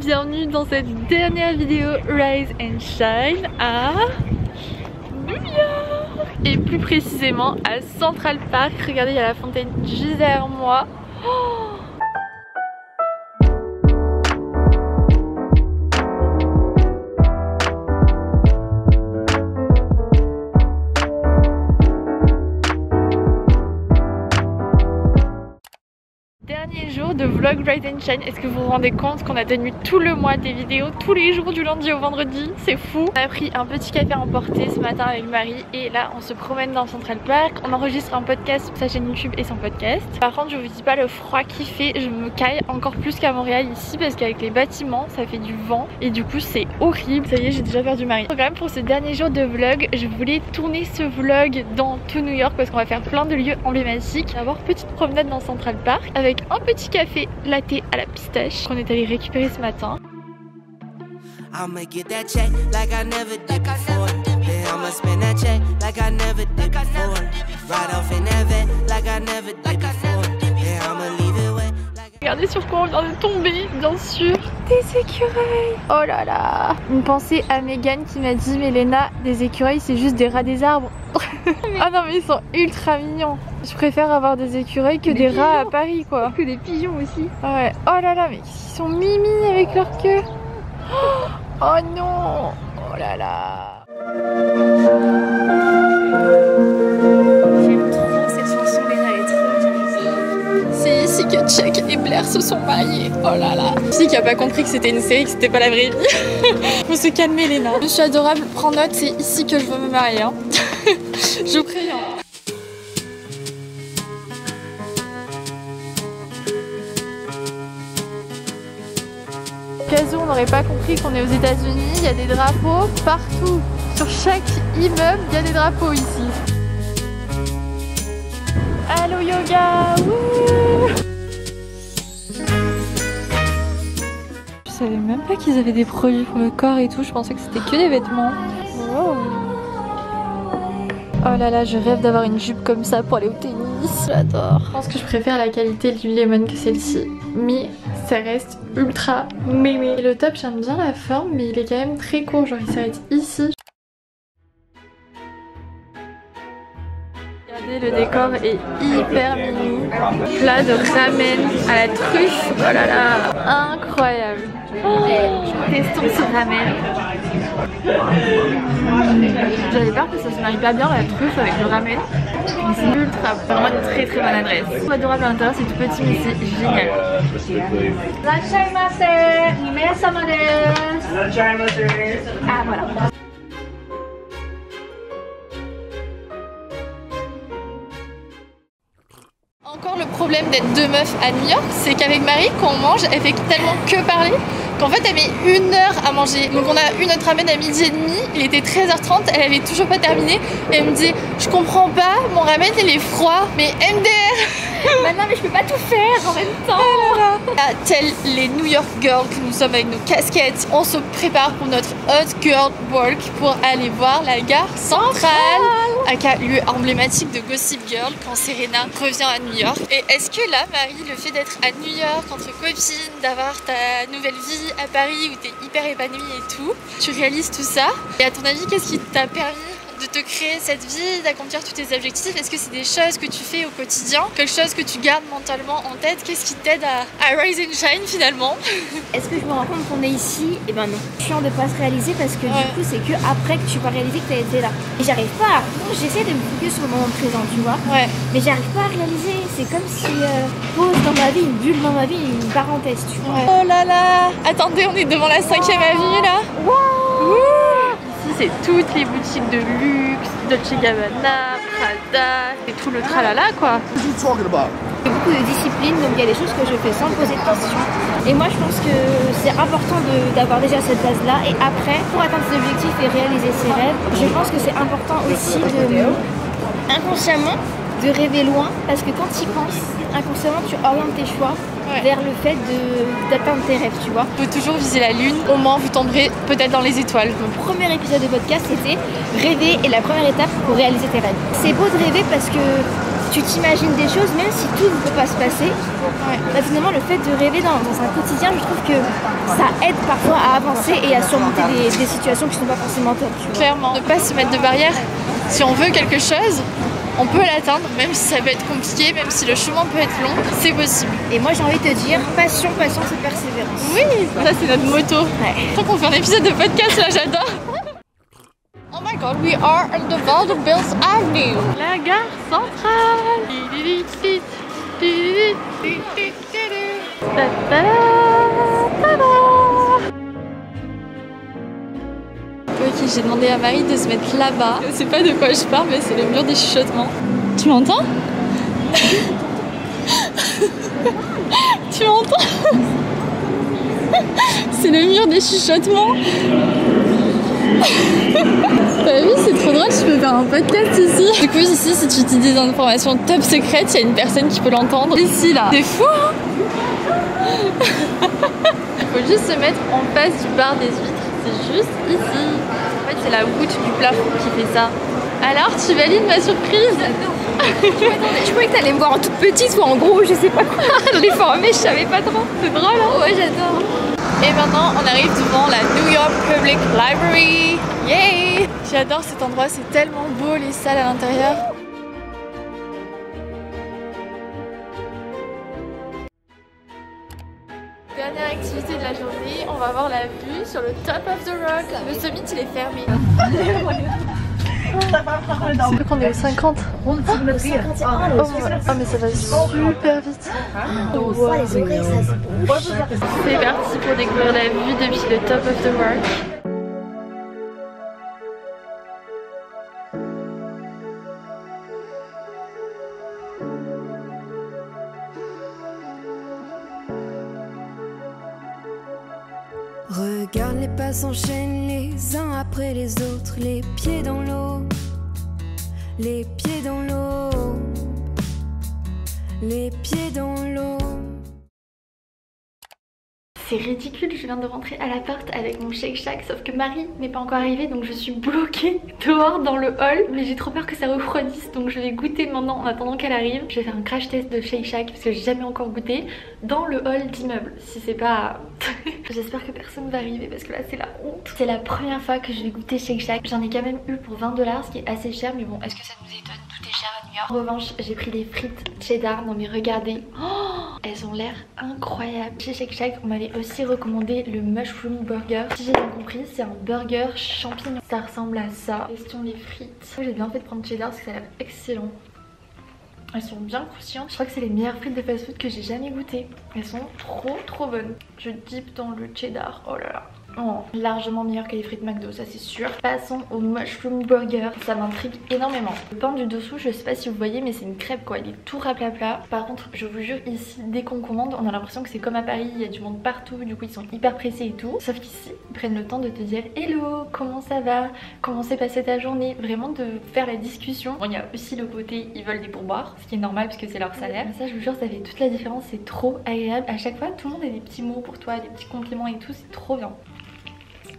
bienvenue dans cette dernière vidéo Rise and Shine à New York et plus précisément à Central Park. Regardez, il y a la fontaine juste derrière moi. Oh, dernier jour de vlog Rise and Shine. Est-ce que vous vous rendez compte qu'on a tenu tout le mois des vidéos, tous les jours du lundi au vendredi? C'est fou. On a pris un petit café à emporter ce matin avec Marie et là on se promène dans Central Park. On enregistre un podcast sur sa chaîne YouTube et son podcast. Par contre je vous dis pas le froid qu'il fait, je me caille encore plus qu'à Montréal ici parce qu'avec les bâtiments ça fait du vent et du coup c'est horrible. Ça y est, j'ai déjà perdu Marie. Quand même pour ce dernier jour de vlog, je voulais tourner ce vlog dans tout New York parce qu'on va faire plein de lieux emblématiques. D'abord petite promenade dans Central Park avec un petit café latte à la pistache qu'on est allé récupérer ce matin. Regardez sur quoi on vient de tomber, bien sûr. Des écureuils. Oh là là. Une pensée à Megan qui m'a dit, mais Léna, des écureuils c'est juste des rats des arbres. Ah non mais ils sont ultra mignons. Je préfère avoir des écureuils que des rats à Paris quoi. Que des pigeons aussi. Ouais. Oh là là, mais ils sont mimi avec leur queue. Oh non. Oh là là. J'aime trop cette chanson, Léna, elle est trop jolie. C'est ici que Chuck et Blair se sont mariés. Oh là là. Qui a pas compris que c'était une série, que c'était pas la vraie vie. Faut se calmer Léna. Je suis adorable, prends note, c'est ici que je veux me marier hein. Je vous préviens. Au cas où on n'aurait pas compris qu'on est aux États-Unis, il y a des drapeaux partout. Sur chaque immeuble, il y a des drapeaux ici. Allo yoga. Wouh, je savais même pas qu'ils avaient des produits pour le corps et tout. Je pensais que c'était que des vêtements. Wow. Oh là là, je rêve d'avoir une jupe comme ça pour aller au tennis. J'adore. Je pense que je préfère la qualité du Lemon que celle-ci. Mais ça reste ultra mémé. Et le top, j'aime bien la forme, mais il est quand même très court. Genre, il s'arrête ici. Regardez, le décor est hyper mimi. Plat de ramen à la truffe. Oh là là, incroyable. Oh, testons ce ramen. J'avais peur que ça se marie pas bien la truffe avec le ramen. Mais c'est ultra, vraiment une très très bonne adresse. C'est adorable à l'intérieur, c'est tout petit mais c'est génial. Ah voilà. Encore le problème d'être deux meufs à New York, c'est qu'avec Marie, quand on mange, elle fait tellement que parler qu'en fait elle met 1 heure à manger. Donc on a eu notre ramen à 12h30, il était 13h30, elle avait toujours pas terminé. Et elle me dit, je comprends pas, mon ramen il est froid, mais MDR. Maintenant mais je peux pas tout faire en même temps. Ah, tels les New York Girls que nous sommes avec nos casquettes, on se prépare pour notre Hot Girl Walk pour aller voir la gare centrale, aka lieu emblématique de Gossip Girl quand Serena revient à New York. Et est-ce que là, Marie, le fait d'être à New York entre copines, d'avoir ta nouvelle vie à Paris où t'es hyper épanouie et tout, tu réalises tout ça? Et à ton avis, qu'est-ce qui t'a permis de te créer cette vie, d'accomplir tous tes objectifs? Est-ce que c'est des choses que tu fais au quotidien, quelque chose que tu gardes mentalement en tête? Qu'est-ce qui t'aide à rise and shine finalement? Est-ce que je me rends compte qu'on est ici? Eh ben non. Chiant de pas se réaliser parce que du coup c'est que après que tu vas réaliser que t'as été là. Et j'arrive pas. J'essaie de me focus sur le moment présent, tu vois. Ouais. Mais j'arrive pas à réaliser. C'est comme si pause dans ma vie, une bulle dans ma vie, une parenthèse, tu vois. Oh là là. Attendez, on est devant la 5e avenue là. Wow. Ici c'est toutes les boutiques de luxe, Dolce & Gabbana, Prada et tout le tralala quoi. Il y a beaucoup de discipline, donc il y a des choses que je fais sans poser de questions. Et moi je pense que c'est important d'avoir déjà cette base là. Et après, pour atteindre ses objectifs et réaliser ses rêves, je pense que c'est important aussi inconsciemment de rêver loin. Parce que quand tu y penses, inconsciemment tu orientes tes choix vers le fait d'atteindre tes rêves, tu vois. Faut toujours viser la lune, au moins vous tomberez peut-être dans les étoiles. Mon premier épisode de podcast c'était rêver et la première étape pour réaliser tes rêves. C'est beau de rêver parce que tu t'imagines des choses, même si tout ne peut pas se passer. Bah, finalement, le fait de rêver dans un quotidien, je trouve que ça aide parfois à avancer et à surmonter des situations qui ne sont pas forcément top. Clairement, ne pas se mettre de barrière. Si on veut quelque chose, on peut l'atteindre, même si ça peut être compliqué, même si le chemin peut être long, c'est possible. Et moi j'ai envie de te dire, passion, patience et persévérance. Oui, ça c'est notre moto. Je crois qu'on fait un épisode de podcast là, j'adore. Oh my god, we are on the Vanderbilt Avenue. La gare centrale. Ok, j'ai demandé à Marie de se mettre là-bas. Je sais pas de quoi je parle, mais c'est le mur des chuchotements. Tu m'entends? Tu m'entends? C'est le mur des chuchotements. T'as vu, c'est trop drôle, je peux faire un podcast ici. Du coup, ici, si tu dis des informations top secrètes, il y a une personne qui peut l'entendre. Ici, là. C'est fou, hein? Il faut juste se mettre en face du bar des huîtres. C'est juste ici. En fait, c'est la voûte du plafond qui fait ça. Alors, tu valides ma surprise? Je croyais que t'allais me voir en toute petite ou en gros, je sais pas quoi. Les formés, je savais pas trop. C'est drôle, hein? Ouais, j'adore. Et maintenant, on arrive devant la New York Public Library. Yay! J'adore cet endroit, c'est tellement beau, les salles à l'intérieur. Dernière activité de la journée, on va voir la vue sur le Top of the Rock. Le summit, il est fermé. C'est vu qu'on est au 50. Oh mais ça va super vite. Wow. C'est parti pour découvrir la vue depuis le Top of the Rock. Regarde les pas s'enchaînent les uns après les autres, les pieds dans l'eau, les pieds dans l'eau, les pieds dans l'eau. C'est ridicule, je viens de rentrer à l'appart avec mon Shake Shack, sauf que Marie n'est pas encore arrivée, donc je suis bloquée dehors dans le hall. Mais j'ai trop peur que ça refroidisse, donc je vais goûter maintenant en attendant qu'elle arrive. Je vais faire un crash test de Shake Shack parce que j'ai jamais encore goûté dans le hall d'immeuble. Si c'est pas... J'espère que personne va arriver parce que là c'est la honte. C'est la première fois que je vais goûter Shake Shack. J'en ai quand même eu pour 20 $, ce qui est assez cher, mais bon, est-ce que ça nous étonne? Tout est cher à New York. En revanche, j'ai pris des frites cheddar. Non mais regardez, oh, elles ont l'air incroyables. Chez Shake Shack, on m'avait aussi recommandé le mushroom burger. Si j'ai bien compris, c'est un burger champignon. Ça ressemble à ça. Question les frites. J'ai bien fait de prendre cheddar parce que ça a l'air excellent. Elles sont bien croustillantes. Je crois que c'est les meilleures frites de fast food que j'ai jamais goûtées. Elles sont trop bonnes. Je dip dans le cheddar. Oh là là. Oh, largement meilleur que les frites McDo, ça c'est sûr. Passons au mushroom burger. Ça m'intrigue énormément. Le pain du dessous, je sais pas si vous voyez, mais c'est une crêpe quoi. Il est tout raplapla. Par contre, je vous jure, ici, dès qu'on commande, on a l'impression que c'est comme à Paris. Il y a du monde partout. Du coup, ils sont hyper pressés et tout. Sauf qu'ici, ils prennent le temps de te dire hello, comment ça va? Comment s'est passée ta journée? Vraiment de faire la discussion. Bon, il y a aussi le côté, ils veulent des pourboires, ce qui est normal parce que c'est leur salaire. Mais ça, je vous jure, ça fait toute la différence. C'est trop agréable. À chaque fois, tout le monde a des petits mots pour toi, des petits compliments et tout. C'est trop bien.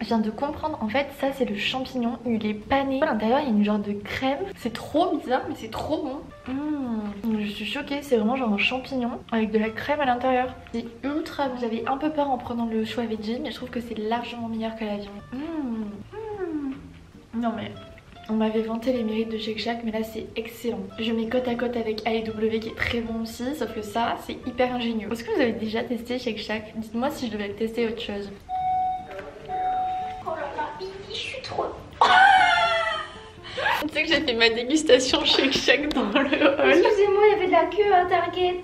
Je viens de comprendre, en fait, ça c'est le champignon, il est pané. À l'intérieur, il y a une genre de crème. C'est trop bizarre, mais c'est trop bon. Je suis choquée, c'est vraiment genre un champignon avec de la crème à l'intérieur. C'est ultra bon. J'avais un peu peur en prenant le choix veggie, mais je trouve que c'est largement meilleur que la viande. Non mais... On m'avait vanté les mérites de Shake Shack, mais là c'est excellent. Je mets côte à côte avec AEW qui est très bon aussi, sauf que ça c'est hyper ingénieux. Est-ce que vous avez déjà testé Shake Shack? Dites-moi si je devais tester autre chose. Je suis trop... Tu sais que j'ai fait ma dégustation Shake Shack dans le hall. Excusez-moi, il y avait de la queue à Target.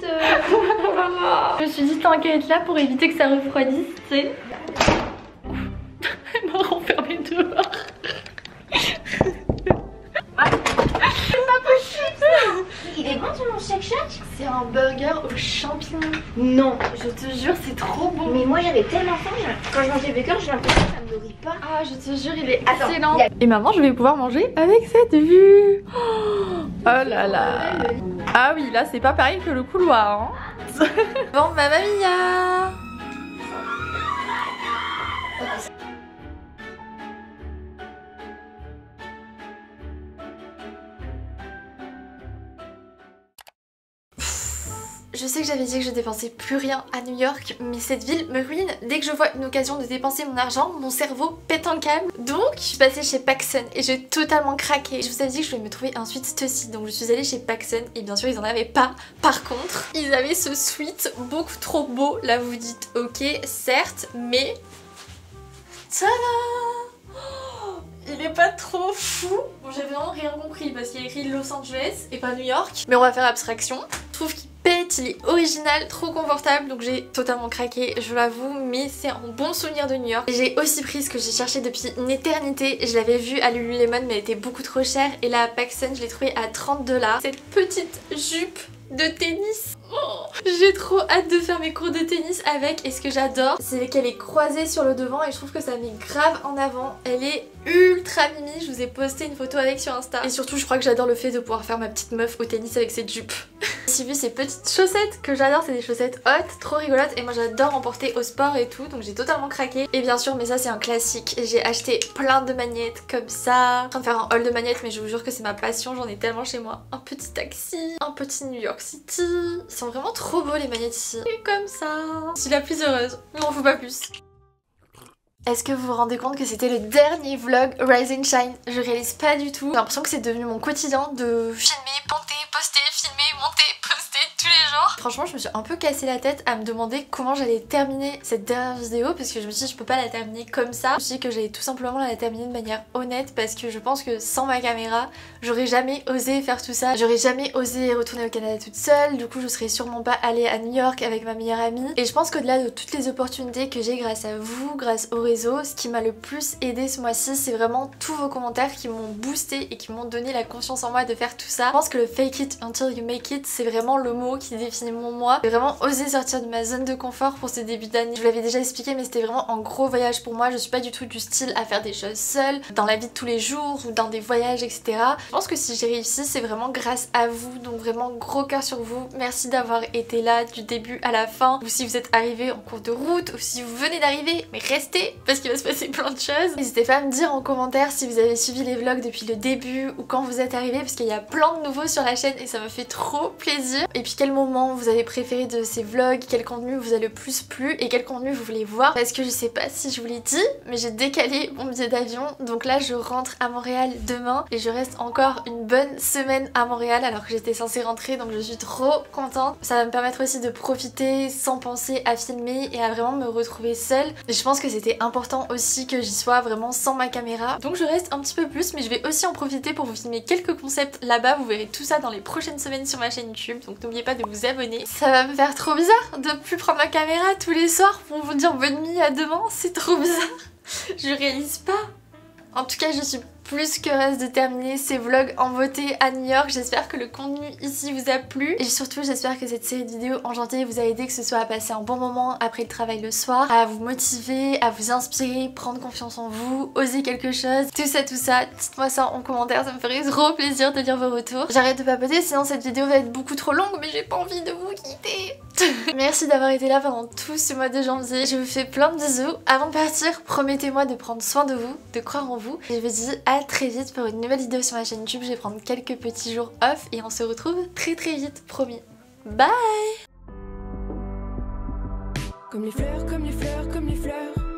Je me suis dit tant qu'à être là pour éviter que ça refroidisse, tu sais. Elle m'a renfermée dehors. C'est pas possible ça. Il est bon ton Shake Shack? C'est un burger aux champignons. Non. Je te jure, c'est trop bon. Mais moi j'avais tellement faim, quand je mangeais bacon, j'ai l'impression que ça me nourrit pas. Ah, je te jure, il est excellent. Et maintenant, je vais pouvoir manger avec cette vue. Oh là là. Ah oui, là, c'est pas pareil que le couloir. Hein. Bon, Mamma Mia. Je sais que j'avais dit que je dépensais plus rien à New York, mais cette ville me ruine. Dès que je vois une occasion de dépenser mon argent, mon cerveau pète un câble. Donc je suis passée chez PacSun et j'ai totalement craqué. Je vous avais dit que je voulais me trouver un sweat Stussy, donc je suis allée chez PacSun et bien sûr ils en avaient pas. Par contre, ils avaient ce sweat beaucoup trop beau. Là vous dites ok, certes, mais... Tada! Il est pas trop fou. Bon, j'ai vraiment rien compris parce qu'il y a écrit Los Angeles et pas New York. Mais on va faire abstraction. Je trouve qu'il pète, il est original, trop confortable. Donc j'ai totalement craqué, je l'avoue. Mais c'est un bon souvenir de New York. J'ai aussi pris ce que j'ai cherché depuis une éternité. Je l'avais vu à Lululemon mais elle était beaucoup trop chère. Et là à PacSun je l'ai trouvé à 30$. Cette petite jupe de tennis. Oh, j'ai trop hâte de faire mes cours de tennis avec. Et ce que j'adore, c'est qu'elle est croisée sur le devant et je trouve que ça met grave en avant. Elle est ultra mimi. Je vous ai posté une photo avec sur Insta. Et surtout, je crois que j'adore le fait de pouvoir faire ma petite meuf au tennis avec cette jupe. J'ai vu ces petites chaussettes que j'adore. C'est des chaussettes hautes, trop rigolotes. Et moi, j'adore en porter au sport et tout. Donc j'ai totalement craqué. Et bien sûr, mais ça, c'est un classique. J'ai acheté plein de magnettes comme ça. Je suis en train de faire un haul de magnettes, mais je vous jure que c'est ma passion. J'en ai tellement chez moi. Un petit taxi, un petit New York City. Ils sont vraiment trop beaux les magnettes ici. Et comme ça. Je suis la plus heureuse. Il m'en faut pas plus. Est-ce que vous vous rendez compte que c'était le dernier vlog Rise and Shine? Je réalise pas du tout. J'ai l'impression que c'est devenu mon quotidien de filmer, monter, poster, filmer, monter, poster tous les jours. Franchement, je me suis un peu cassé la tête à me demander comment j'allais terminer cette dernière vidéo parce que je me suis dit je peux pas la terminer comme ça. Je me suis dit que j'allais tout simplement la terminer de manière honnête parce que je pense que sans ma caméra, j'aurais jamais osé faire tout ça. J'aurais jamais osé retourner au Canada toute seule. Du coup, je serais sûrement pas allée à New York avec ma meilleure amie. Et je pense qu'au-delà de toutes les opportunités que j'ai grâce à vous, grâce au réseau, ce qui m'a le plus aidé ce mois-ci, c'est vraiment tous vos commentaires qui m'ont boosté et qui m'ont donné la confiance en moi de faire tout ça. Je pense que le fake it until you make it, c'est vraiment le mot qui définit mon mois. J'ai vraiment osé sortir de ma zone de confort pour ce début d'année. Je vous l'avais déjà expliqué, mais c'était vraiment un gros voyage pour moi. Je suis pas du tout du style à faire des choses seule, dans la vie de tous les jours ou dans des voyages, etc. Je pense que si j'ai réussi, c'est vraiment grâce à vous. Donc vraiment gros cœur sur vous. Merci d'avoir été là du début à la fin. Ou si vous êtes arrivé en cours de route, ou si vous venez d'arriver, mais restez parce qu'il va se passer plein de choses. N'hésitez pas à me dire en commentaire si vous avez suivi les vlogs depuis le début ou quand vous êtes arrivé parce qu'il y a plein de nouveaux sur la chaîne et ça me fait trop plaisir. Et puis quel moment vous avez préféré de ces vlogs, quel contenu vous a le plus plu et quel contenu vous voulez voir, parce que je sais pas si je vous l'ai dit mais j'ai décalé mon billet d'avion, donc là je rentre à Montréal demain et je reste encore une bonne semaine à Montréal alors que j'étais censée rentrer, donc je suis trop contente. Ça va me permettre aussi de profiter sans penser à filmer et à vraiment me retrouver seule. Et je pense que c'était important aussi que j'y sois vraiment sans ma caméra, donc je reste un petit peu plus, mais je vais aussi en profiter pour vous filmer quelques concepts là-bas. Vous verrez tout ça dans les prochaines semaines sur ma chaîne YouTube, donc n'oubliez pas de vous abonner. Ça va me faire trop bizarre de plus prendre ma caméra tous les soirs pour vous dire bonne nuit à demain, c'est trop bizarre. Je réalise pas. En tout cas, je suis plus que heureuse de terminer ces vlogs en beauté à New York. J'espère que le contenu ici vous a plu et surtout j'espère que cette série de vidéos en janvier vous a aidé, que ce soit à passer un bon moment après le travail le soir, à vous motiver, à vous inspirer, prendre confiance en vous, oser quelque chose, tout ça. Dites-moi ça en commentaire, ça me ferait trop plaisir de lire vos retours. J'arrête de papoter sinon cette vidéo va être beaucoup trop longue, mais j'ai pas envie de vous quitter. Merci d'avoir été là pendant tout ce mois de janvier. Je vous fais plein de bisous. Avant de partir, promettez-moi de prendre soin de vous, de croire en vous. Et je vous dis à très vite pour une nouvelle vidéo sur ma chaîne YouTube. Je vais prendre quelques petits jours off et on se retrouve très vite, promis. Bye! Comme les fleurs, comme les fleurs, comme les fleurs.